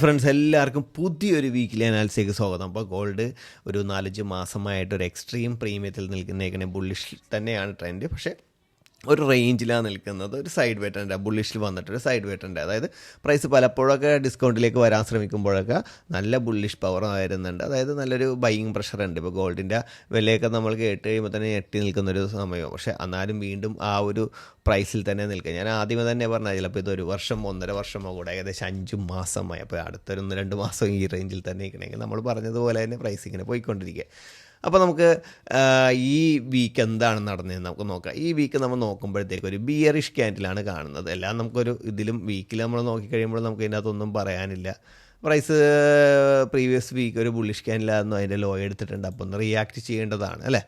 Friends എല്ലാവർക്കും പുതിയൊരു weekly അനാലിസിലേക്ക് സ്വാഗതം. അപ്പോൾ ഗോൾഡ് ഒരു 4-5 മാസമായിട്ട് ഒരു എക്സ്ട്രീം പ്രീമിയത്തിൽ നിൽക്കുന്നേക്കണേ ബുള്ളിഷ് തന്നെയാണ് ട്രെൻഡ്. പക്ഷേ ഒരു റേഞ്ചിലാണ് നിൽക്കുന്നത്. ഒരു സൈഡ് വേ ട്രെൻഡ്, ബുള്ളിഷിൽ വന്നിട്ടൊരു സൈഡ് വേ ട്രെൻഡ്. അതായത് പ്രൈസ് പലപ്പോഴൊക്കെ ഡിസ്കൗണ്ടിലേക്ക് വരാൻ ശ്രമിക്കുമ്പോഴൊക്കെ നല്ല ബുള്ളിഷ് പവർ വരുന്നുണ്ട്. അതായത് നല്ലൊരു ബൈയിങ് പ്രഷർ ഉണ്ട്. ഇപ്പോൾ ഗോൾഡിൻ്റെ വിലയൊക്കെ നമ്മൾ കേട്ട് കഴിയുമ്പോൾ തന്നെ ഞെട്ടി നിൽക്കുന്നൊരു സമയം. പക്ഷേ എന്നാലും വീണ്ടും ആ ഒരു പ്രൈസിൽ തന്നെ നിൽക്കുക. ഞാൻ ആദ്യമേ തന്നെ പറഞ്ഞാൽ ചിലപ്പോൾ ഇതൊരു വർഷം 1.5 വർഷമോ കൂടെ ഏകദേശം 5 മാസമായി. അപ്പോൾ അടുത്തൊരു 1-2 മാസം ഈ റേഞ്ചിൽ തന്നെ നിൽക്കണമെങ്കിൽ നമ്മൾ പറഞ്ഞതുപോലെ തന്നെ പ്രൈസ് ഇങ്ങനെ പോയിക്കൊണ്ടിരിക്കുക. അപ്പോൾ നമുക്ക് ഈ വീക്ക് എന്താണ് നടന്നതെന്ന് നമുക്ക് നോക്കാം. ഈ വീക്ക് നമ്മൾ നോക്കുമ്പോഴത്തേക്ക് ഒരു ബിയറിഷ് ക്യാൻഡിലാണ് കാണുന്നത്. എല്ലാം നമുക്കൊരു ഇതിലും വീക്കിൽ നമ്മൾ നോക്കിക്കഴിയുമ്പോൾ നമുക്ക് ഇതിനകത്തൊന്നും പറയാനില്ല. പ്രൈസ് പ്രീവിയസ് വീക്ക് ഒരു ബുള്ളിഷ് ക്യാൻഡിലായിരുന്നു, അതിൻ്റെ ലോ എടുത്തിട്ടുണ്ട്. അപ്പോൾ ഒന്ന് റിയാക്ട് ചെയ്യേണ്ടതാണ് അല്ലേ.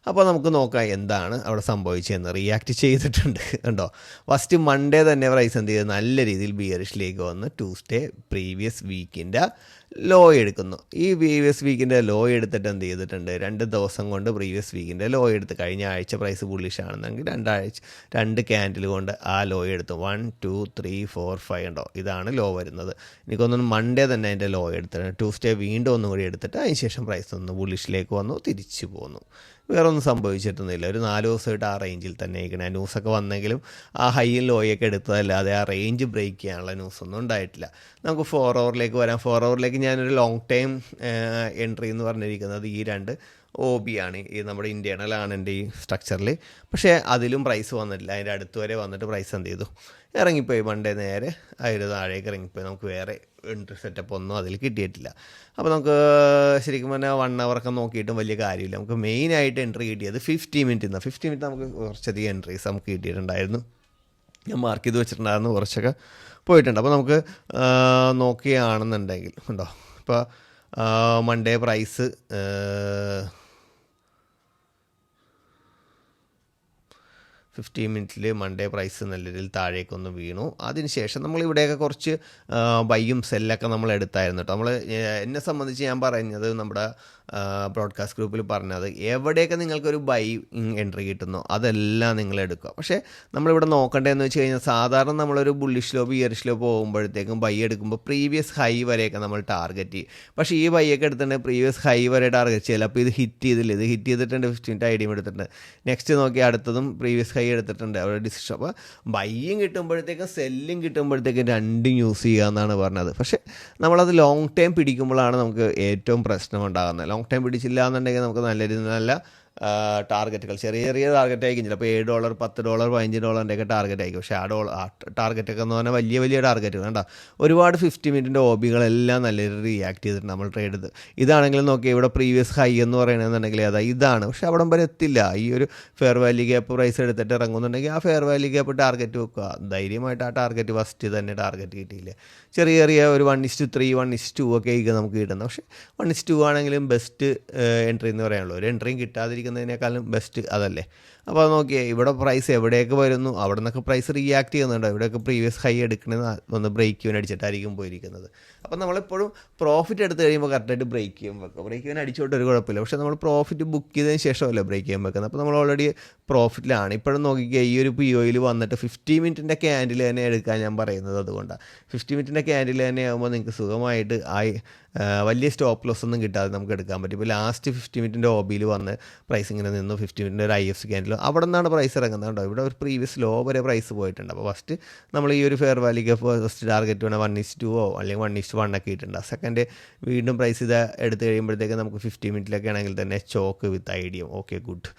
അപ്പോൾ നമുക്ക് നോക്കാം എന്താണ് അവിടെ സംഭവിച്ചതെന്ന്. റിയാക്ട് ചെയ്തിട്ടുണ്ട് കണ്ടോ. ഫസ്റ്റ് മൺഡേ തന്നെ പ്രൈസ് എന്ത് ചെയ്ത് നല്ല രീതിയിൽ ബിയറിഷിലേക്ക് വന്ന് ട്യൂസ്ഡേ പ്രീവിയസ് വീക്കിൻ്റെ ലോ എടുക്കുന്നു. ഈ പ്രീവിയസ് വീക്കിൻ്റെ ലോ എടുത്തിട്ട് എന്ത് ചെയ്തിട്ടുണ്ട്, 2 ദിവസം കൊണ്ട് പ്രീവിയസ് വീക്കിൻ്റെ ലോ എടുത്ത്. കഴിഞ്ഞ ആഴ്ച പ്രൈസ് ബുള്ളിഷ് ആണെന്നെങ്കിൽ 2 ക്യാൻഡിൽ കൊണ്ട് ആ ലോ എടുത്തു. 1 2 3 4 5 ഉണ്ടോ, ഇതാണ് ലോ വരുന്നത്. എനിക്കൊന്നും മൺഡേ തന്നെ അതിൻ്റെ ലോ എടുത്തിട്ട് ട്യൂസ്ഡേ വീണ്ടും ഒന്നും കൂടി എടുത്തിട്ട് അതിന് ശേഷം പ്രൈസ് ഒന്ന് ബുള്ളിഷിലേക്ക് വന്നു, തിരിച്ചു പോന്നു. വേറെ ഒന്നും സംഭവിച്ചിട്ടൊന്നുമില്ല. ഒരു 4 ദിവസമായിട്ട് ആ റേഞ്ചിൽ തന്നെ ഇരിക്കണേ. ന്യൂസൊക്കെ വന്നെങ്കിലും ആ ഹൈയും ലോയൊക്കെ എടുത്തതല്ലാതെ ആ റേഞ്ച് ബ്രേക്ക് ചെയ്യാനുള്ള ന്യൂസൊന്നും ഉണ്ടായിട്ടില്ല. നമുക്ക് 4 ഹവറിലേക്ക് വരാം. 4 ഹവറിലേക്ക് ഞാനൊരു ലോങ് ടൈം എൻട്രി എന്ന് പറഞ്ഞിരിക്കുന്നത് ഈ 2 OB ആണ്. ഈ നമ്മുടെ ഇൻറ്റേർണൽ ആണ് എൻ്റെ ഈ സ്ട്രക്ചറിൽ. പക്ഷേ അതിലും പ്രൈസ് വന്നിട്ടില്ല. അതിൻ്റെ അടുത്ത് വരെ വന്നിട്ട് പ്രൈസ് എന്ത് ചെയ്തു, ഇറങ്ങിപ്പോയി. മൺഡേ നേരെ അതിൽ താഴേക്ക് ഇറങ്ങിപ്പോയി. നമുക്ക് വേറെ എൻട്രി സെറ്റപ്പ് ഒന്നും അതിൽ കിട്ടിയിട്ടില്ല. അപ്പോൾ നമുക്ക് ശരിക്കും പറഞ്ഞാൽ 1 ഹവറൊക്കെ നോക്കിയിട്ടും വലിയ കാര്യമില്ല. നമുക്ക് മെയിനായിട്ട് എൻട്രി കിട്ടിയത് 50 മിനിറ്റിൽ നിന്ന്. 50 മിനിറ്റ് നമുക്ക് കുറച്ചധികം എൻട്രീസ് നമുക്ക് കിട്ടിയിട്ടുണ്ടായിരുന്നു. ഞാൻ മാർക്ക് ചെയ്ത് വെച്ചിട്ടുണ്ടായിരുന്നു, കുറച്ചൊക്കെ പോയിട്ടുണ്ട്. അപ്പോൾ നമുക്ക് നോക്കുകയാണെന്നുണ്ടെങ്കിൽ ഉണ്ടോ, ഇപ്പോൾ മൺഡേ പ്രൈസ് 50 മിനിറ്റിൽ മൺഡേ പ്രൈസ് നല്ല രീതിയിൽ താഴേക്കൊന്ന് വീണു. അതിനുശേഷം നമ്മളിവിടെയൊക്കെ കുറച്ച് ബൈയും സെല്ലൊക്കെ നമ്മൾ എടുത്തായിരുന്നു കേട്ടോ. എന്നെ സംബന്ധിച്ച് ഞാൻ പറഞ്ഞത് നമ്മുടെ ബ്രോഡ്കാസ്റ്റ് ഗ്രൂപ്പിൽ പറഞ്ഞത് എവിടെയൊക്കെ നിങ്ങൾക്കൊരു ബൈ എൻട്രി കിട്ടുന്നോ അതെല്ലാം നിങ്ങൾ എടുക്കുക. പക്ഷേ നമ്മളിവിടെ നോക്കേണ്ടതെന്ന് വെച്ച് കഴിഞ്ഞാൽ സാധാരണ നമ്മളൊരു ബുള്ളിഷിലോ ബിയറിഷിലോ പോകുമ്പോഴത്തേക്കും ബൈ എടുക്കുമ്പോൾ പ്രീവിയസ് ഹൈ വരെയൊക്കെ നമ്മൾ ടാർഗറ്റ് ചെയ്യും. പക്ഷേ ഈ ബൈയൊക്കെ എടുത്തിട്ടുണ്ടെങ്കിൽ പ്രീവിയസ് ഹൈ വരെ ടാർഗറ്റ് ചെയ്യില്ല. അപ്പോൾ ഇത് ഹിറ്റ് ചെയ്തില്ല. ഇത് ഹിറ്റ് ചെയ്തിട്ടുണ്ട്, 15 ഐഡിയും എടുത്തിട്ടുണ്ട്. നെക്സ്റ്റ് നോക്കി അടുത്തതും പ്രീവിയസ് ഹൈ എടുത്തിട്ടുണ്ട്, അവരുടെ ഡിസിഷൻ. അപ്പോൾ ബൈയും കിട്ടുമ്പോഴത്തേക്കും സെല്ലും കിട്ടുമ്പോഴത്തേക്കും രണ്ടും യൂസ് ചെയ്യുക എന്നാണ് പറഞ്ഞത്. പക്ഷേ നമ്മളത് ലോങ് ടൈം പിടിക്കുമ്പോഴാണ് നമുക്ക് ഏറ്റവും പ്രശ്നം ഉണ്ടാകുന്നത്. ലോങ് ടൈം പിടിച്ചില്ല എന്നുണ്ടെങ്കിൽ നമുക്ക് നല്ല രീതിയിൽ നല്ല ടാർഗറ്റുകൾ ചെറിയ ചെറിയ ടാർഗറ്റ് ആയിരിക്കും. ചിലപ്പോൾ $7 $10 $15 ഒക്കെ ടാർഗറ്റ് ആയിരിക്കും. പക്ഷേ ആ ടാർഗറ്റൊക്കെ എന്ന് പറഞ്ഞാൽ വലിയ വലിയ ടാർഗറ്റുകൾ കണ്ടോ. ഒരുപാട് 50 മിനിറ്റിൻ്റെ OBകളെല്ലാം നല്ല രീതിയിൽ റിയാക്ട് ചെയ്തിട്ട് നമ്മൾ ട്രേഡ് ചെയ്ത്. ഇതാണെങ്കിലും നോക്കി ഇവിടെ പ്രീവിയസ് ഹൈ എന്ന് പറയണമെന്നുണ്ടെങ്കിൽ ഇതാണ്. പക്ഷേ അവിടെ വരെ എത്തില്ല. ഈ ഒരു ഫെയർ വാല്യൂ ഗ്യാപ്പ് പ്രൈസ് എടുത്തിട്ട് ഇറങ്ങുന്നുണ്ടെങ്കിൽ ആ ഫെയർ വാല്യൂ ഗ്യാപ്പ് ടാർഗറ്റ് വെക്കുക. ധൈര്യമായിട്ട് ആ ടാർഗറ്റ് ഫസ്റ്റ് തന്നെ ടാർഗറ്റ് കിട്ടിയില്ല. ചെറിയ ചെറിയ ഒരു 1:3 1:2 ഒക്കെ ആയിരിക്കും നമുക്ക് കിട്ടുന്നത്. പക്ഷേ 1:2 ആണെങ്കിലും ബെസ്റ്റ് എൻട്രി എന്ന് പറയാനുള്ളൂ. ഒരു എൻട്രിയും കിട്ടാതിരിക്കുന്നതിനേക്കാളും ബെസ്റ്റ് അതല്ലേ. അപ്പോൾ അത് നോക്കിയേ, ഇവിടെ പ്രൈസ് എവിടെയൊക്കെ വരുന്നു അവിടെ നിന്നൊക്കെ പ്രൈസ് റിയാക്ട് ചെയ്യുന്നുണ്ടോ. ഇവിടെയൊക്കെ പ്രീവിയസ് ഹൈ എടുക്കണത് ഒന്ന് ബ്രേക്ക് ചെയ്യാൻ അടിച്ചിട്ടായിരിക്കും പോയിരിക്കുന്നത്. അപ്പോൾ നമ്മളെപ്പോഴും പ്രോഫിറ്റ് എടുത്ത് കഴിയുമ്പോൾ കറക്റ്റായിട്ട് ബ്രേക്ക് ചെയ്യാൻ വെക്കുക. ബ്രേക്ക് ചെയ്യാൻ അടിച്ചോട്ട് ഒരു കുഴപ്പമില്ല. പക്ഷേ നമ്മൾ പ്രോഫിറ്റ് ബുക്ക് ചെയ്തതിന് ശേഷമല്ലേ ബ്രേക്ക് ചെയ്യാൻ വെക്കുന്നത്. അപ്പോൾ നമ്മൾ ഓൾറെഡി പ്രോഫിറ്റിലാണ്. ഇപ്പോഴും നോക്കിക്കുക, ഈ ഒരു POയിൽ വന്നിട്ട് 50 മിനിറ്റിൻ്റെ ക്യാൻഡിൽ തന്നെ എടുക്കാൻ ഞാൻ പറയുന്നത് അതുകൊണ്ടാണ്. 50 മിനിറ്റിൻ്റെ ക്യാൻഡിൽ തന്നെ ആകുമ്പോൾ നിങ്ങൾക്ക് സുഖമായിട്ട് വലിയ സ്റ്റോപ്പ് ലോസ് ഒന്നും കിട്ടാതെ നമുക്ക് എടുക്കാൻ പറ്റും. ഇപ്പോൾ ലാസ്റ്റ് 50 മിനിറ്റിൻ്റെ OBയിൽ വന്ന് പ്രൈസ് ഇങ്ങനെ നിന്നു. 50 മിനിറ്റിൻ്റെ ഒരു IFC ക്യാൻഡിൽ അവിടെ നിന്നാണ് പ്രൈസ് ഇറങ്ങുന്നത് കേട്ടോ. ഇവിടെ ഒരു പ്രീവിയസ് ലോ വരെ പ്രൈസ് പോയിട്ടുണ്ട്. അപ്പോൾ ഫസ്റ്റ് നമ്മൾ ഈ ഒരു ഫെയർ വാല്യൂക്ക് ഫസ്റ്റ് ടാർഗറ്റ് വേണം 1:2 അല്ലെങ്കിൽ 1:1 ഒക്കെ ഇട്ടുണ്ട്. സെക്കൻഡ് വീണ്ടും പ്രൈസ് ഇത് എടുത്ത് കഴിയുമ്പോഴത്തേക്ക് നമുക്ക് 50 മിനിറ്റിലൊക്കെ ആണെങ്കിൽ തന്നെ ചോക്ക് വിത്ത് ഐഡിയം. Okay good.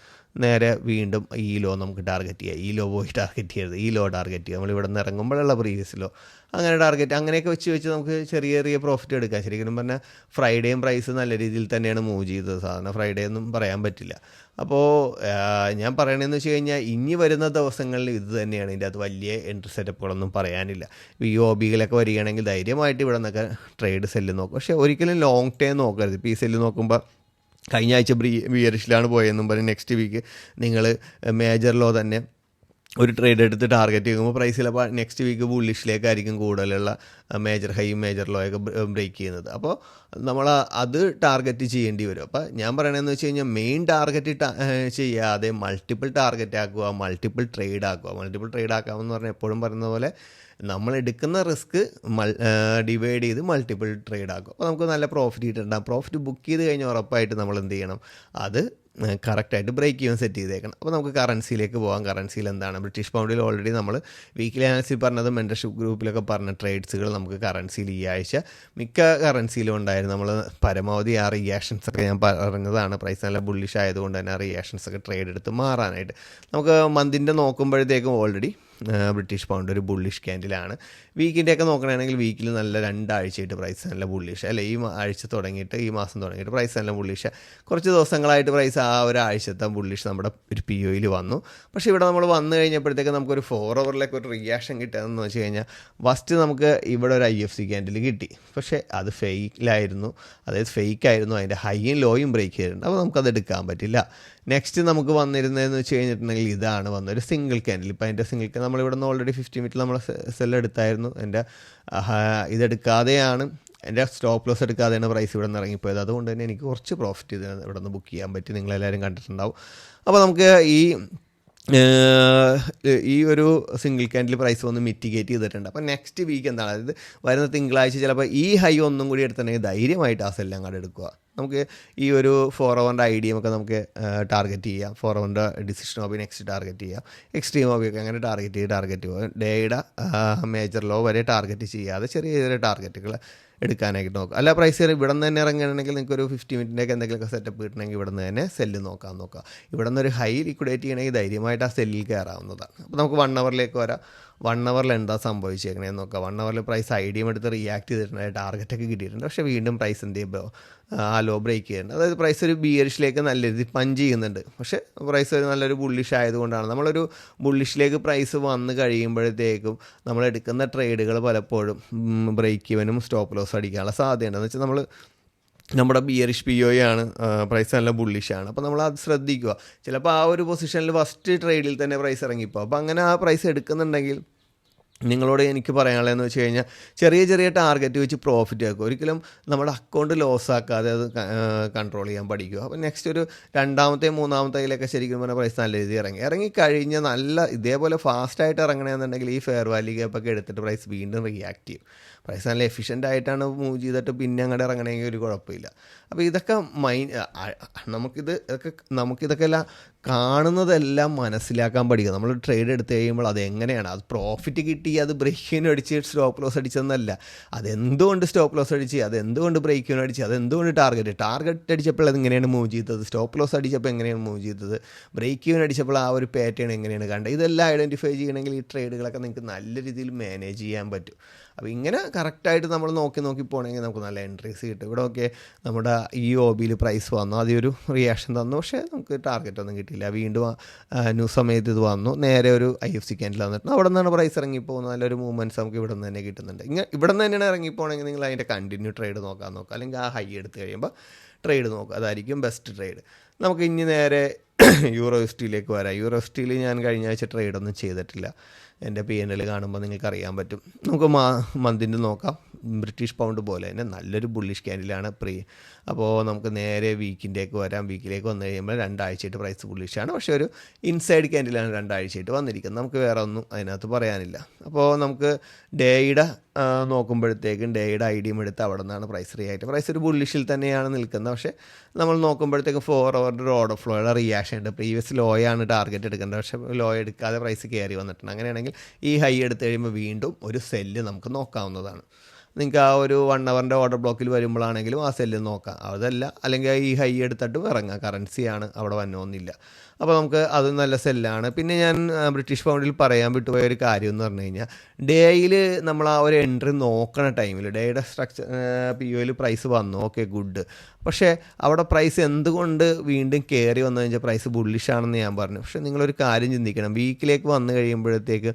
നേരെ വീണ്ടും ഈ ലോ നമുക്ക് ടാർഗറ്റ് ചെയ്യുക. ഈ ലോ പോയി ടാർഗറ്റ് ചെയ്യരുത്, ഈ ലോ ടാർഗറ്റ് ചെയ്യുക. നമ്മളിവിടെ നിന്ന് ഇറങ്ങുമ്പോഴുള്ള പ്രീവിയസ് ലോ അങ്ങനെ ടാർഗറ്റ് അങ്ങനെയൊക്കെ വെച്ച് നമുക്ക് ചെറിയ ചെറിയ പ്രോഫിറ്റ് എടുക്കാം. ശരിക്കും പറഞ്ഞാൽ ഫ്രൈഡേയും പ്രൈസ് നല്ല രീതിയിൽ തന്നെയാണ് മൂവ് ചെയ്തത്. സാധാരണ ഫ്രൈഡേ ഒന്നും പറയാൻ പറ്റില്ല. അപ്പോൾ ഞാൻ പറയണതെന്ന് വെച്ച് കഴിഞ്ഞാൽ ഇനി വരുന്ന ദിവസങ്ങളിൽ ഇത് തന്നെയാണ്. ഇതിൻ്റെ അകത്ത് വലിയ എൻട്രി സെറ്റപ്പുകളൊന്നും പറയാനില്ല. ഈ OBകളൊക്കെ വരികയാണെങ്കിൽ ധൈര്യമായിട്ട് ഇവിടെ നിന്നൊക്കെ ട്രേഡ് സെല്ല് നോക്കും. പക്ഷേ ഒരിക്കലും ലോങ് ടൈം നോക്കരുത്. ഇപ്പോൾ ഈ സെല്ല് നോക്കുമ്പോൾ കഴിഞ്ഞ ആഴ്ച ബിയറിഷിലാണ് പോയതെന്നും പറഞ്ഞ് നെക്സ്റ്റ് വീക്ക് നിങ്ങൾ മേജർ ലോ തന്നെ ഒരു ട്രേഡ് എടുത്ത് ടാർഗറ്റ് ചെയ്യുമ്പോൾ പ്രൈസ് ചിലപ്പോൾ നെക്സ്റ്റ് വീക്ക് ബുള്ളിഷിലേക്കായിരിക്കും കൂടുതലുള്ള മേജർ ഹൈയും മേജർ ലോയൊക്കെ ബ്രേക്ക് ചെയ്യുന്നത്. അപ്പോൾ നമ്മൾ അത് ടാർഗറ്റ് ചെയ്യേണ്ടി വരും. അപ്പോൾ ഞാൻ പറയണതെന്ന് വെച്ച് കഴിഞ്ഞാൽ മെയിൻ ടാർഗറ്റ് ചെയ്യാതെ മൾട്ടിപ്പിൾ ടാർഗറ്റ് ആക്കുക, മൾട്ടിപ്പിൾ ട്രേഡ് ആക്കുക. മൾട്ടിപ്പിൾ ട്രേഡ് ആക്കാമെന്ന് പറഞ്ഞാൽ എപ്പോഴും പറയുന്ന പോലെ നമ്മൾ എടുക്കുന്ന റിസ്ക് ഡിവൈഡ് ചെയ്ത് മൾട്ടിപ്പിൾ ട്രേഡ് ആക്കും. അപ്പോൾ നമുക്ക് നല്ല പ്രോഫിറ്റ് കിട്ടുന്നുണ്ടാകും. പ്രോഫിറ്റ് ബുക്ക് ചെയ്ത് കഴിഞ്ഞാൽ ഉറപ്പായിട്ട് നമ്മൾ എന്ത് ചെയ്യണം, അത് കറക്റ്റായിട്ട് ബ്രേക്ക് ഈവൻ സെറ്റ് ചെയ്തേക്കണം. അപ്പോൾ നമുക്ക് കറൻസിയിലേക്ക് പോകാം. കറൻസിയിൽ എന്താണ്, ബ്രിട്ടീഷ് പൗണ്ടിൽ ഓൾറെഡി നമ്മൾ വീക്കിലി അനാലിസിൽ പറഞ്ഞത് മെൻറ്റർഷിപ്പ് ഗ്രൂപ്പിലൊക്കെ പറഞ്ഞ ട്രേഡ്സുകൾ നമുക്ക് കറൻസിയിൽ ഈ ആഴ്ച മിക്ക കറൻസിയിലും ഉണ്ടായിരുന്നു. നമ്മൾ പരമാവധി ആ റിയാക്ഷൻസ് ഒക്കെ ഞാൻ പറഞ്ഞതാണ്. പ്രൈസ് നല്ല ബുള്ളിഷ് ആയതുകൊണ്ട് തന്നെ ആ റിയാക്ഷൻസ് ഒക്കെ ട്രേഡ് എടുത്ത് മാറാനായിട്ട് നമുക്ക് മന്തിൻ്റെ നോക്കുമ്പോഴത്തേക്കും ഓൾറെഡി ബ്രിട്ടീഷ് പൗണ്ട് ഒരു ബുള്ളിഷ് ക്യാൻഡിലാണ്. വീക്കിൻ്റെയൊക്കെ നോക്കണമെങ്കിൽ വീക്കിൽ നല്ല 2 ആഴ്ചയായിട്ട് പ്രൈസ് നല്ല ബുള്ളിഷ്, അല്ലെ ഈ ആഴ്ച തുടങ്ങിയിട്ട് ഈ മാസം തുടങ്ങിയിട്ട് പ്രൈസ് നല്ല ബുള്ളിഷ്. കുറച്ച് ദിവസങ്ങളായിട്ട് പ്രൈസ് ആ ഒരാഴ്ചത്തെ ബുള്ളിഷ് നമ്മുടെ ഒരു പി ഒയിൽ വന്നു. പക്ഷേ ഇവിടെ നമ്മൾ വന്നു കഴിഞ്ഞപ്പോഴത്തേക്ക് നമുക്കൊരു 4 ഹവറിലേക്ക് ഒരു റിയാക്ഷൻ കിട്ടുകയെന്ന് വെച്ച് കഴിഞ്ഞാൽ ഫസ്റ്റ് നമുക്ക് ഇവിടെ ഒരു IFC ക്യാൻഡിൽ കിട്ടി. പക്ഷേ അത് ഫെയിലായിരുന്നു, അതായത് ഫേക്കായിരുന്നു. അതിൻ്റെ ഹൈയും ലോയും ബ്രേക്ക് ചെയ്തിട്ടുണ്ട്. അപ്പോൾ നമുക്കത് എടുക്കാൻ പറ്റില്ല. നെക്സ്റ്റ് നമുക്ക് വന്നിരുന്നതെന്ന് വെച്ച് കഴിഞ്ഞിട്ടുണ്ടെങ്കിൽ ഇതാണ് വന്നൊരു സിംഗിൾ ക്യാൻഡിൽ. ഇപ്പോൾ അതിൻ്റെ സിംഗിൾ നമ്മളിവിടെ നിന്ന് ഓൾറെഡി 50 മിനിറ്റിൽ നമ്മൾ സെൽ എടുത്തായിരുന്നു. എൻ്റെ ഇതെടുക്കാതെയാണ്, എൻ്റെ സ്റ്റോപ്പ് ലോസ് എടുക്കാതെയാണ് പ്രൈസ് ഇവിടെ നിന്ന് ഇറങ്ങിപ്പോയത്. അതുകൊണ്ട് തന്നെ എനിക്ക് കുറച്ച് പ്രോഫിറ്റ് ഇവിടെ നിന്ന് ബുക്ക് ചെയ്യാൻ പറ്റി. നിങ്ങളെല്ലാവരും കണ്ടിട്ടുണ്ടാവും. അപ്പോൾ നമുക്ക് ഈ ഒരു സിംഗിൾ ക്യാൻഡിൽ പ്രൈസ് ഒന്ന് മിറ്റിഗേറ്റ് ചെയ്തിട്ടുണ്ട്. അപ്പോൾ നെക്സ്റ്റ് വീക്ക് എന്താണ്, അതായത് വരുന്ന തിങ്കളാഴ്ച ചിലപ്പോൾ ഈ ഹൈ ഒന്നും കൂടി എടുത്തിട്ടുണ്ടെങ്കിൽ ധൈര്യമായിട്ട് ആ സെല്ല് അങ്ങോട്ട് എടുക്കുക. നമുക്ക് ഈ ഒരു 4 ഹവറിൻ്റെ IDM ഒക്കെ നമുക്ക് ടാർഗറ്റ് ചെയ്യാം. 4 ഹവറിൻ്റെ ഡിസിഷൻ ഓബി നെക്സ്റ്റ് ടാർഗറ്റ് ചെയ്യാം. എക്സ്ട്രീം ഓബിയൊക്കെ അങ്ങനെ ടാർഗറ്റ് ചെയ്യുക. ഡേയുടെ മേജർ ലോ വരെ ടാർഗറ്റ് ചെയ്യാതെ ചെറിയ ചെറിയ ടാർഗറ്റുകൾ എടുക്കാനായിട്ട് നോക്കുക. അല്ല പ്രൈസ് ഇവിടെ നിന്ന് തന്നെ ഇറങ്ങുകയാണെങ്കിൽ നിങ്ങൾക്ക് ഒരു 50 മിനിറ്റിൻ്റെയൊക്കെ എന്തെങ്കിലുമൊക്കെ സെറ്റപ്പ് കിട്ടണമെങ്കിൽ ഇവിടെ നിന്ന് തന്നെ സെല്ല് നോക്കുക. ഇവിടെ നിന്ന് ഒരു ഹൈ ലിക്വിഡേറ്റ് ചെയ്യണമെങ്കിൽ ധൈര്യമായിട്ട് ആ സെല്ലിൽ കയറാവുന്നതാണ്. അപ്പോൾ നമുക്ക് 1 ഹവറിലേക്ക് വരാം. 1 ഹവറിൽ എന്താ സംഭവിച്ചേക്കണേന്ന് നോക്കാം. 1 ഹവറിൽ പ്രൈസ് IDM എടുത്ത് റിയാക്ട് ചെയ്തിട്ടുണ്ട്, ടാർഗറ്റൊക്കെ കിട്ടിയിട്ടുണ്ട്. പക്ഷേ വീണ്ടും പ്രൈസ് എന്ത് ചെയ്യുമ്പോൾ ആ ലോ ബ്രേക്ക് ചെയ്യുന്നുണ്ട്. അതായത് പ്രൈസ് ഒരു ബിയറിഷിലേക്ക് നല്ല രീതിയിൽ പഞ്ച് ചെയ്യുന്നുണ്ട്. പക്ഷേ പ്രൈസ് ഒരു നല്ലൊരു ബുള്ളിഷ് ആയതുകൊണ്ടാണ് നമ്മളൊരു ബുള്ളിഷിലേക്ക് പ്രൈസ് വന്ന് കഴിയുമ്പോഴത്തേക്കും നമ്മൾ എടുക്കുന്ന ട്രേഡുകൾ പലപ്പോഴും ബ്രേക്ക് ഇവനും സ്റ്റോപ്പ് ലോസ് അടിക്കാനുള്ള സാധ്യതയുണ്ടെന്ന് വെച്ചാൽ നമ്മുടെ ബിയറിഷ് POI ആണ്, പ്രൈസ് നല്ല ബുള്ളിഷാണ്. അപ്പോൾ നമ്മൾ അത് ശ്രദ്ധിക്കുക. ചിലപ്പോൾ ആ ഒരു പൊസിഷനിൽ ഫസ്റ്റ് ട്രേഡിൽ തന്നെ പ്രൈസ് ഇറങ്ങിപ്പോൾ. അപ്പോൾ അങ്ങനെ ആ പ്രൈസ് എടുക്കുന്നുണ്ടെങ്കിൽ നിങ്ങളോട് എനിക്ക് പറയാനുള്ളതെന്ന് വെച്ച് കഴിഞ്ഞാൽ ചെറിയ ചെറിയ ടാർഗറ്റ് വെച്ച് പ്രോഫിറ്റ് ആക്കുക. ഒരിക്കലും നമ്മുടെ അക്കൗണ്ട് ലോസ് ആക്കാതെ അത് കൺട്രോൾ ചെയ്യാൻ പഠിക്കുക. അപ്പോൾ നെക്സ്റ്റ് ഒരു 2ാമത്തെ 3ാമത്തേലൊക്കെ ശരിക്കും പറഞ്ഞാൽ പ്രൈസ് നല്ല രീതിയിൽ ഇറങ്ങിക്കഴിഞ്ഞാൽ നല്ല ഇതേപോലെ ഫാസ്റ്റായിട്ട് ഇറങ്ങണമെന്നുണ്ടെങ്കിൽ ഈ ഫെയർ വാല്യൂ ഗ്യാപ്പൊക്കെ എടുത്തിട്ട് പ്രൈസ് വീണ്ടും റിയാക്ട് ചെയ്യും. പ്രൈസ് നല്ല എഫിഷ്യൻ്റ് ആയിട്ടാണ് മൂവ് ചെയ്തിട്ട് പിന്നെ അങ്ങോട്ട് ഇറങ്ങണമെങ്കിൽ ഒരു കുഴപ്പമില്ല. അപ്പോൾ ഇതൊക്കെ നമുക്കിതൊക്കെ എല്ലാം കാണുന്നതെല്ലാം മനസ്സിലാക്കാൻ പഠിക്കുക. നമ്മൾ ട്രേഡ് എടുത്ത് കഴിയുമ്പോൾ അതെങ്ങനെയാണ്, അത് പ്രോഫിറ്റ് കിട്ടി അത് ബ്രേക്കിന് അടിച്ച് സ്റ്റോപ്പ് ലോസ് അടിച്ചെന്നല്ല, അതെന്തുകൊണ്ട് സ്റ്റോപ്പ് ലോസ് അടിച്ച്, അതെന്തുകൊണ്ട് ബ്രേക്കിന് അടിച്ച്, അതെന്തുകൊണ്ട് ടാർഗറ്റ് അടിച്ചപ്പോൾ അതെങ്ങനെയാണ് മൂവ് ചെയ്തത്, സ്റ്റോപ്പ് ലോസ് അടിച്ചപ്പോൾ എങ്ങനെയാണ് മൂവ് ചെയ്തത്, ബ്രേക്കിന് അടിച്ചപ്പോൾ ആ ഒരു പാറ്റേൺ എങ്ങനെയാണ് കണ്ടത്, ഇതെല്ലാം ഐഡൻറ്റിഫൈ ചെയ്യണമെങ്കിൽ ഈ ട്രേഡുകളൊക്കെ നിങ്ങൾക്ക് നല്ല രീതിയിൽ മാനേജ് ചെയ്യാൻ പറ്റും. അപ്പോൾ ഇങ്ങനെ കറക്റ്റായിട്ട് നമ്മൾ നോക്കി പോകണമെങ്കിൽ നമുക്ക് നല്ല എൻട്രീസ് കിട്ടും. ഇവിടെ ഒക്കെ നമ്മുടെ ഈ OBയിൽ പ്രൈസ് വന്നു, അതൊരു റിയാക്ഷൻ തന്നു, പക്ഷേ നമുക്ക് ടാർഗറ്റ് ഒന്നും കിട്ടിയില്ല. വീണ്ടും ന്യൂസ് സമയത്ത് ഇത് വന്നു, നേരെ ഒരു IFC ക്യാൻഡിൽ വന്നിട്ടുണ്ട്. അവിടെ നിന്നാണ് പ്രൈസ് ഇറങ്ങിപ്പോകുന്നത്. നല്ലൊരു മൂവ്മെൻറ്റ്സ് നമുക്ക് ഇവിടെ നിന്ന് തന്നെ കിട്ടുന്നുണ്ട്. ഇവിടെ നിന്ന് തന്നെയാണ് ഇറങ്ങിപ്പോകണമെങ്കിൽ നിങ്ങൾ അതിൻ്റെ കണ്ടിന്യൂ ട്രേഡ് നോക്കുക, അല്ലെങ്കിൽ ആ ഹൈ എടുത്ത് കഴിയുമ്പോൾ ട്രേഡ് നോക്കുക. അതായിരിക്കും ബെസ്റ്റ് ട്രേഡ്. നമുക്ക് ഇനി നേരെ യൂറോസ്റ്റിയിലേക്ക് വരാം. യൂറോസ്റ്റിയിൽ ഞാൻ കഴിഞ്ഞ ആഴ്ച ട്രേഡൊന്നും ചെയ്തിട്ടില്ല. എൻ്റെ PNL കാണുമ്പോൾ നിങ്ങൾക്ക് അറിയാൻ പറ്റും. നമുക്ക് മന്തിൻ്റെ നോക്കാം. ബ്രിട്ടീഷ് പൗണ്ട് പോലെ തന്നെ നല്ലൊരു ബുള്ളിഷ് ക്യാൻഡിലാണ് അപ്പോൾ നമുക്ക് നേരെ വീക്കിലേക്ക് വരാം. വീക്കിലേക്ക് വന്നു കഴിയുമ്പോൾ 2 ആഴ്ചയായിട്ട് പ്രൈസ് ബുള്ളിഷാണ്. പക്ഷേ ഒരു ഇൻസൈഡ് ക്യാൻഡിലാണ് 2 ആഴ്ചയായിട്ട് വന്നിരിക്കുന്നത്. നമുക്ക് വേറെ ഒന്നും അതിനകത്ത് പറയാനില്ല. അപ്പോൾ നമുക്ക് ഡേയുടെ നോക്കുമ്പോഴത്തേക്കും ഡേയുടെ IDM എടുത്ത് അവിടെ നിന്നാണ് പ്രൈസ് റിയാക്ട്. പ്രൈസ് ഒരു ബുള്ളിഷിൽ തന്നെയാണ് നിൽക്കുന്നത്. പക്ഷേ നമ്മൾ നോക്കുമ്പോഴത്തേക്കും 4 ഹവറിൻ്റെ ഓർഡർ ഫ്ലോയുടെ റിയാക്ഷൻ ഉണ്ട്. പ്രീവിയസ് ലോയാണ് ടാർഗറ്റ് എടുക്കേണ്ടത്, പക്ഷേ ലോ എടുക്കാതെ പ്രൈസ് കയറി വന്നിട്ടുണ്ട്. അങ്ങനെയാണെങ്കിൽ ഈ ഹൈ എടുത്ത് കഴിയുമ്പോൾ വീണ്ടും ഒരു സെല്ല് നമുക്ക് നോക്കാവുന്നതാണ്. നിങ്ങൾക്ക് ആ ഒരു 1 ഹവറിൻ്റെ ഓർഡർ ബ്ലോക്കിൽ വരുമ്പോഴാണെങ്കിലും ആ സെല്ല് നോക്കാം. അതല്ല അല്ലെങ്കിൽ ഈ ഹൈ എടുത്തിട്ടും ഇറങ്ങാം. കറൻസിയാണ് അവിടെ വന്നോന്നില്ല. അപ്പോൾ നമുക്ക് അത് നല്ല സെല്ലാണ്. പിന്നെ ഞാൻ ബ്രിട്ടീഷ് പൗണ്ടിൽ പറയാൻ വിട്ടുപോയ ഒരു കാര്യം എന്ന് പറഞ്ഞു കഴിഞ്ഞാൽ ഡേയിൽ നമ്മൾ ആ ഒരു എൻട്രി നോക്കണ ടൈമിൽ ഡേയുടെ സ്ട്രക്ചർ POയിൽ പ്രൈസ് വന്നു, ഓക്കെ ഗുഡ്. പക്ഷേ അവിടെ പ്രൈസ് എന്തുകൊണ്ട് വീണ്ടും കയറി വന്നു കഴിഞ്ഞാൽ പ്രൈസ് ബുള്ളിഷാണെന്ന് ഞാൻ പറഞ്ഞു. പക്ഷേ നിങ്ങളൊരു കാര്യം ചിന്തിക്കണം. വീക്കിലേക്ക് വന്നു കഴിയുമ്പോഴത്തേക്ക്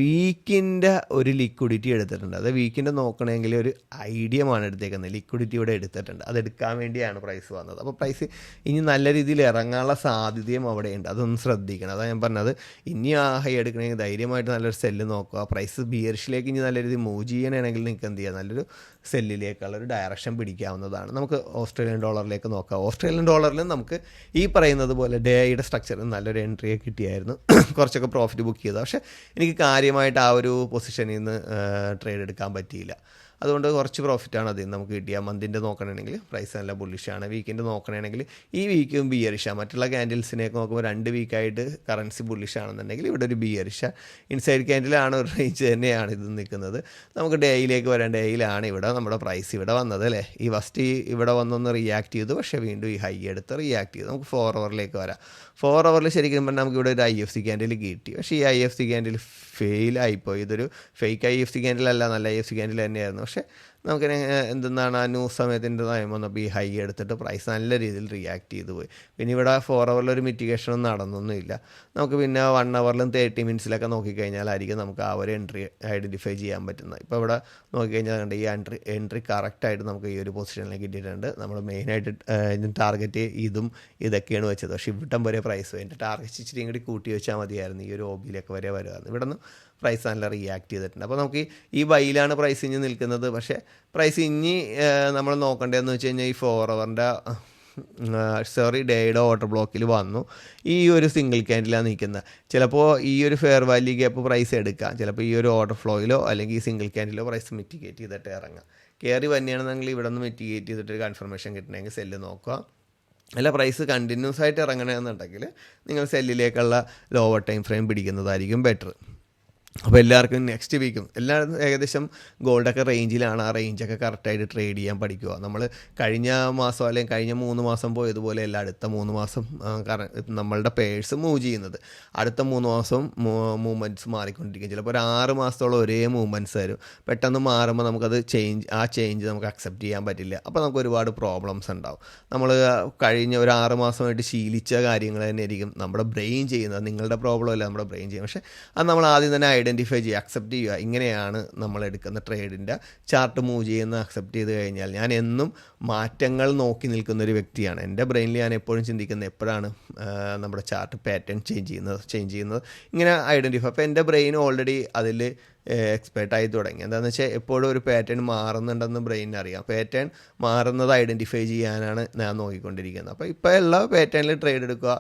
വീക്കിൻ്റെ ഒരു ലിക്വിഡിറ്റി എടുത്തിട്ടുണ്ട്. അത് വീക്കിൻ്റെ നോക്കണേ എടുക്കണമെങ്കിൽ ഒരു ഐഡിയമാണ് എടുത്തേക്കുന്നത്, ലിക്വിഡിറ്റി ഇവിടെ എടുത്തിട്ടുണ്ട്, അതെടുക്കാൻ വേണ്ടിയാണ് പ്രൈസ് വന്നത്. അപ്പോൾ പ്രൈസ് ഇനി നല്ല രീതിയിൽ ഇറങ്ങാനുള്ള സാധ്യതയും അവിടെയുണ്ട്, അതൊന്ന് ശ്രദ്ധിക്കണം. അതാണ് ഞാൻ പറഞ്ഞത്, ഇനി ആ ഹൈ എടുക്കണമെങ്കിൽ ധൈര്യമായിട്ട് നല്ലൊരു സെല്ല് നോക്കുക. പ്രൈസ് ബിയറിഷിലേക്ക് ഇനി നല്ല രീതിയിൽ മൂവ് ചെയ്യണമെങ്കിൽ നിങ്ങൾക്ക് എന്ത് ചെയ്യുക, നല്ലൊരു സെല്ലിലേക്കുള്ള ഒരു ഡയറക്ഷൻ പിടിക്കാവുന്നതാണ്. നമുക്ക് ഓസ്ട്രേലിയൻ ഡോളറിലേക്ക് നോക്കാം. ഓസ്ട്രേലിയൻ ഡോളറിൽ നമുക്ക് ഈ പറയുന്നത് പോലെ ഡേയുടെ സ്ട്രക്ചറിൽ നല്ലൊരു എൻട്രിയെ കിട്ടിയായിരുന്നു, കുറച്ചൊക്കെ പ്രോഫിറ്റ് ബുക്ക് ചെയ്തു. പക്ഷേ എനിക്ക് കാര്യമായിട്ട് ആ ഒരു പൊസിഷനിൽ നിന്ന് ട്രേഡ് എടുക്കാൻ പറ്റിയില്ല. അതുകൊണ്ട് കുറച്ച് പ്രോഫിറ്റാണ് അതിൽ നമുക്ക് കിട്ടിയ. മന്തിൻ്റെ നോക്കണമെങ്കിൽ പ്രൈസ് നല്ല ബുള്ളിഷാണ്. വീക്കിൻ്റെ നോക്കണമെങ്കിൽ ഈ വീക്കും ബിയറിഷാണ്. മറ്റുള്ള ക്യാൻഡിൽസിനെയൊക്കെ നോക്കുമ്പോൾ 2 വീക്കായിട്ട് കറൻസി ബുള്ളിഷാണെന്നുണ്ടെങ്കിൽ ഇവിടെ ഒരു ബിയറിഷ. ഇൻസൈഡ് ക്യാൻഡിലാണ്, ഒരു റേഞ്ച് തന്നെയാണ് ഇത് നിൽക്കുന്നത്. നമുക്ക് ഡേയിലേക്ക് വരാൻ, ഡേയിലാണ് ഇവിടെ നമ്മുടെ പ്രൈസ് ഇവിടെ വന്നത് അല്ലേ. ഈ ഫസ്റ്റ് ഇവിടെ വന്നൊന്ന് റിയാക്ട് ചെയ്തു, പക്ഷേ വീണ്ടും ഈ ഹൈ എടുത്ത് റിയാക്ട് ചെയ്തു. നമുക്ക് 4 അവറിലേക്ക് വരാം. 4 അവറിൽ ശരിക്കും പറഞ്ഞാൽ നമുക്ക് ഇവിടെ ഒരു IFC ക്യാൻഡിൽ കിട്ടി. പക്ഷേ ഈ IFC ക്യാൻഡിൽ ഫെയിലായിപ്പോയി. ഇതൊരു ഫേക്ക് IFC ക്യാൻഡിലല്ല, നല്ല IFC ക്യാൻഡിൽ തന്നെയായിരുന്നു. പക്ഷേ നമുക്ക് എന്തെന്നാണ് ആ ന്യൂസ് സമയത്തിൻ്റെ ടൈം വന്നപ്പോൾ ഈ ഹൈ എടുത്തിട്ട് പ്രൈസ് നല്ല രീതിയിൽ റിയാക്ട് ചെയ്തു പോയി. പിന്നെ ഇവിടെ 4 അവറിലൊരു മിറ്റിഗേഷനൊന്നും നടന്നൊന്നുമില്ല. നമുക്ക് പിന്നെ 1 അവറിലും 30 മിനിറ്റ്സിലൊക്കെ നോക്കിക്കഴിഞ്ഞാലായിരിക്കും നമുക്ക് ആ ഒരു എൻട്രി ഐഡൻറ്റിഫൈ ചെയ്യാൻ പറ്റുന്നത്. ഇപ്പോൾ ഇവിടെ നോക്കിക്കഴിഞ്ഞാൽ കണ്ട് ഈ എൻട്രി കറക്റ്റായിട്ട് നമുക്ക് ഈ ഒരു പൊസിഷനിലേക്ക് കിട്ടിയിട്ടുണ്ട്. നമ്മൾ മെയിനായിട്ട് ടാർഗറ്റ് ഇതും ഇതൊക്കെയാണ് വെച്ചത്. പക്ഷേ ഇവിടം വരെ പ്രൈസ് എൻ്റെ ടാർഗറ്റ് ഇച്ചിരി കൂടി കൂട്ടി വെച്ചാൽ മതിയായിരുന്നു, ഈ ഒരു OBയിലേക്ക് വരെ വരുമായിരുന്നു. ഇവിടെ നിന്ന് പ്രൈസ് നല്ല റിയാക്ട് ചെയ്തിട്ടുണ്ട്. അപ്പോൾ നമുക്ക് ഈ ബൈയിലാണ് പ്രൈസ് ഇനി നിൽക്കുന്നത്. പക്ഷേ പ്രൈസ് ഇനി നമ്മൾ നോക്കേണ്ടതെന്ന് വെച്ച് കഴിഞ്ഞാൽ ഈ 4 അവറിൻ്റെ ഡേയുടെ ഓർഡർ ബ്ലോക്കിൽ വന്നു. ഈ ഒരു സിംഗിൾ ക്യാൻഡിലാണ് നിൽക്കുന്നത്. ചിലപ്പോൾ ഈ ഒരു ഫെയർ വാല്യൂ ഗ്യാപ്പ് പ്രൈസ് എടുക്കാം, ചിലപ്പോൾ ഈ ഒരു ഓർഡർ ഫ്ലോയിലോ അല്ലെങ്കിൽ ഈ സിംഗിൾ ക്യാൻഡിലോ പ്രൈസ് മിറ്റിഗേറ്റ് ചെയ്തിട്ട് ഇറങ്ങാം. കയറി തന്നെയാണെന്നെങ്കിൽ ഇവിടെ നിന്ന് മിറ്റിഗേറ്റ് ചെയ്തിട്ട് കൺഫർമേഷൻ കിട്ടണമെങ്കിൽ സെല്ല് നോക്കുക. അല്ല പ്രൈസ് കണ്ടിന്യൂസ് ആയിട്ട് ഇറങ്ങണമെന്നുണ്ടെങ്കിൽ നിങ്ങൾ സെല്ലിലേക്കുള്ള ലോവർ ടൈം ഫ്രെയിം പിടിക്കുന്നതായിരിക്കും ബെറ്റർ. അപ്പോൾ എല്ലാവർക്കും നെക്സ്റ്റ് വീക്കും എല്ലാവരും ഏകദേശം ഗോൾഡൊക്കെ റേഞ്ചിലാണ്. ആ റേഞ്ചൊക്കെ കറക്റ്റായിട്ട് ട്രേഡ് ചെയ്യാൻ പഠിക്കുക. നമ്മൾ കഴിഞ്ഞ മാസം അല്ലെങ്കിൽ കഴിഞ്ഞ 3 മാസം പോയതുപോലെ അല്ല അടുത്ത 3 മാസം നമ്മളുടെ പേഴ്സ് മൂവ് ചെയ്യുന്നത്. അടുത്ത 3 മാസം മൂവ്മെൻറ്റ്സ് മാറിക്കൊണ്ടിരിക്കും. ചിലപ്പോൾ ഒരു 6 മാസത്തോളം ഒരേ മൂവ്മെൻറ്റ്സ് വരും. പെട്ടെന്ന് മാറുമ്പോൾ നമുക്കത് ആ ചേഞ്ച് നമുക്ക് അക്സെപ്റ്റ് ചെയ്യാൻ പറ്റില്ല. അപ്പോൾ നമുക്ക് ഒരുപാട് പ്രോബ്ലംസ് ഉണ്ടാവും. നമ്മൾ കഴിഞ്ഞ ഒരു 6 മാസമായിട്ട് ശീലിച്ച കാര്യങ്ങൾ തന്നെ ആയിരിക്കും നമ്മുടെ ബ്രെയിൻ ചെയ്യുന്നത്. നിങ്ങളുടെ പ്രോബ്ലം അല്ല, നമ്മുടെ ബ്രെയിൻ ചെയ്യും. പക്ഷേ അത് നമ്മൾ ആദ്യം തന്നെ ഐഡൻറ്റിഫൈ ചെയ്യുക, അക്സെപ്റ്റ് ചെയ്യുക. ഇങ്ങനെയാണ് നമ്മൾ എടുക്കുന്ന ട്രേഡിൻ്റെ ചാർട്ട് മൂവ് ചെയ്യുന്നത്. അക്സെപ്റ്റ് ചെയ്ത് കഴിഞ്ഞാൽ ഞാൻ എന്നും മാറ്റങ്ങൾ നോക്കി നിൽക്കുന്നൊരു വ്യക്തിയാണ്. എൻ്റെ ബ്രെയിനിൽ ഞാൻ എപ്പോഴും ചിന്തിക്കുന്നത് എപ്പോഴാണ് നമ്മുടെ ചാർട്ട് പാറ്റേൺ ചേഞ്ച് ചെയ്യുന്നത് ഇങ്ങനെ ഐഡൻറ്റിഫൈ. അപ്പോൾ എൻ്റെ ബ്രെയിൻ ഓൾറെഡി അതിൽ എക്സ്പേർട്ടായി തുടങ്ങി. എന്താണെന്ന് വെച്ചാൽ എപ്പോഴും ഒരു പാറ്റേൺ മാറുന്നുണ്ടെന്ന് ബ്രെയിനിന് അറിയാം. പാറ്റേൺ മാറുന്നത് ഐഡൻറ്റിഫൈ ചെയ്യാനാണ് ഞാൻ നോക്കിക്കൊണ്ടിരിക്കുന്നത്. അപ്പോൾ ഇപ്പോൾ ഉള്ള പാറ്റേണിൽ ട്രേഡ് എടുക്കുക,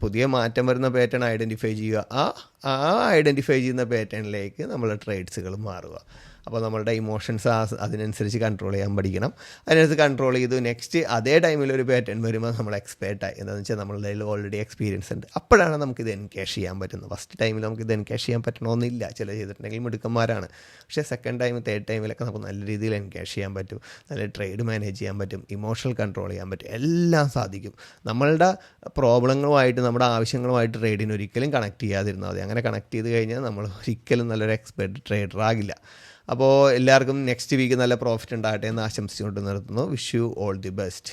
പുതിയ മാറ്റം വരുന്ന പാറ്റേൺ ഐഡൻറ്റിഫൈ ചെയ്യുക. ആ ഐഡൻറ്റിഫൈ ചെയ്യുന്ന പാറ്റേണിലേക്ക് നമ്മൾ ട്രേഡ്സുകൾ മാറുക. അപ്പോൾ നമ്മളുടെ ഇമോഷൻസ് അതിനനുസരിച്ച് കൺട്രോൾ ചെയ്യാൻ പഠിക്കണം. അതിനനുസരിച്ച് കൺട്രോൾ ചെയ്തു നെക്സ്റ്റ് അതേ ടൈമിൽ ഒരു പാറ്റേൺ വരുമ്പോൾ നമ്മൾ എക്സ്പേർട്ടായി. എന്താണെന്ന് വെച്ചാൽ നമ്മളുടെ കയ്യിൽ ഓൾറെഡി എക്സ്പീരിയൻസ് ഉണ്ട്. അപ്പോഴാണ് നമുക്കിത് എൻകാഷ് ചെയ്യാൻ പറ്റുന്നത്. ഫസ്റ്റ് ടൈമിൽ നമുക്കിത് എൻകാഷ് ചെയ്യാൻ പറ്റണമെന്നില്ല. ചില ചെയ്തിട്ടുണ്ടെങ്കിൽ മിടുക്കന്മാരാണ്. പക്ഷേ സെക്കൻഡ് ടൈം, തേർഡ് ടൈമിലൊക്കെ നമുക്ക് നല്ല രീതിയിൽ എൻകാഷ് ചെയ്യാൻ പറ്റും. നല്ല ട്രേഡ് മാനേജ് ചെയ്യാൻ പറ്റും, ഇമോഷണൽ കൺട്രോൾ ചെയ്യാൻ പറ്റും, എല്ലാം സാധിക്കും. നമ്മളുടെ പ്രോബ്ലങ്ങളുമായിട്ട് നമ്മുടെ ആവശ്യങ്ങളുമായിട്ട് ട്രേഡിന് ഒരിക്കലും കണക്ട് ചെയ്യാതിരുന്നാൽ മതി. അങ്ങനെ കണക്ട് ചെയ്ത് കഴിഞ്ഞാൽ നമ്മൾ ഒരിക്കലും നല്ലൊരു എക്സ്പെർട്ട് ട്രേഡർ ആകില്ല. അപ്പോൾ എല്ലാവർക്കും നെക്സ്റ്റ് വീക്ക് നല്ല പ്രോഫിറ്റ് ഉണ്ടാകട്ടെ എന്ന് ആശംസിച്ചുകൊണ്ട് നിർത്തുന്നു. Wish you all the best.